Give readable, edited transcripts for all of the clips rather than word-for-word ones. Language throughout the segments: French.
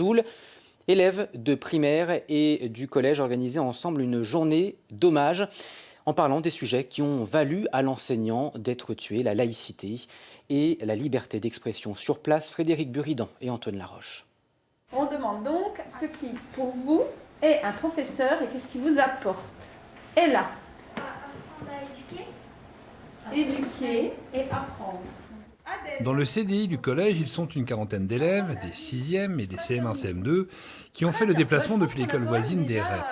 Zoul, élèves de primaire et du collège organisaient ensemble une journée d'hommage en parlant des sujets qui ont valu à l'enseignant d'être tué, la laïcité et la liberté d'expression. Sur place, Frédéric Buridan et Antoine Laroche. On demande donc ce qui, pour vous, est un professeur et qu'est-ce qui vous apporte. Et là, éduquer et apprendre. Dans le CDI du collège, ils sont une quarantaine d'élèves, des 6e et des CM1, CM2, qui ont fait le déplacement depuis l'école voisine des REP.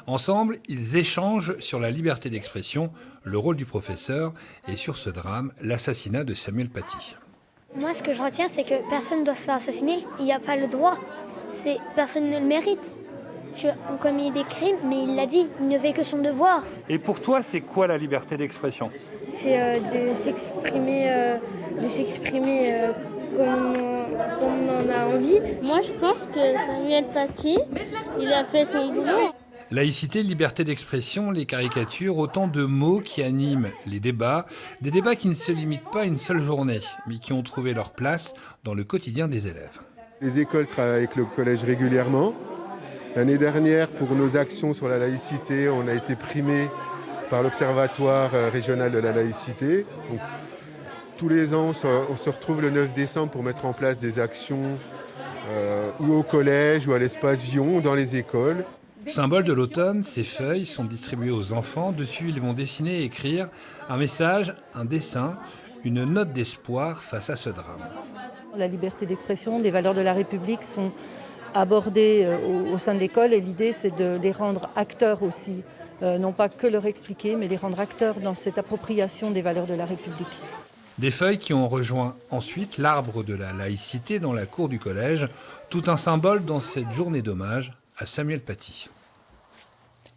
Ensemble, ils échangent sur la liberté d'expression, le rôle du professeur et sur ce drame, l'assassinat de Samuel Paty. Moi, ce que je retiens, c'est que personne ne doit se faire assassiner. Il n'y a pas le droit. Personne ne le mérite. On commet des crimes, mais il l'a dit, il ne fait que son devoir. Et pour toi, c'est quoi la liberté d'expression? C'est de s'exprimer comme on en a envie. Moi, je pense que Samuel Paty, il a fait son boulot. Laïcité, liberté d'expression, les caricatures, autant de mots qui animent les débats, des débats qui ne se limitent pas à une seule journée, mais qui ont trouvé leur place dans le quotidien des élèves. Les écoles travaillent avec le collège régulièrement. L'année dernière, pour nos actions sur la laïcité, on a été primés par l'Observatoire régional de la laïcité. Donc, tous les ans, on se retrouve le 9 décembre pour mettre en place des actions ou au collège ou à l'espace Vion ou dans les écoles. Symbole de l'automne, ces feuilles sont distribuées aux enfants. Dessus, ils vont dessiner et écrire un message, un dessin, une note d'espoir face à ce drame. La liberté d'expression, les valeurs de la République sont abordées au sein de l'école et l'idée c'est de les rendre acteurs aussi, non pas que leur expliquer, mais les rendre acteurs dans cette appropriation des valeurs de la République. Des feuilles qui ont rejoint ensuite l'arbre de la laïcité dans la cour du collège, tout un symbole dans cette journée d'hommage à Samuel Paty.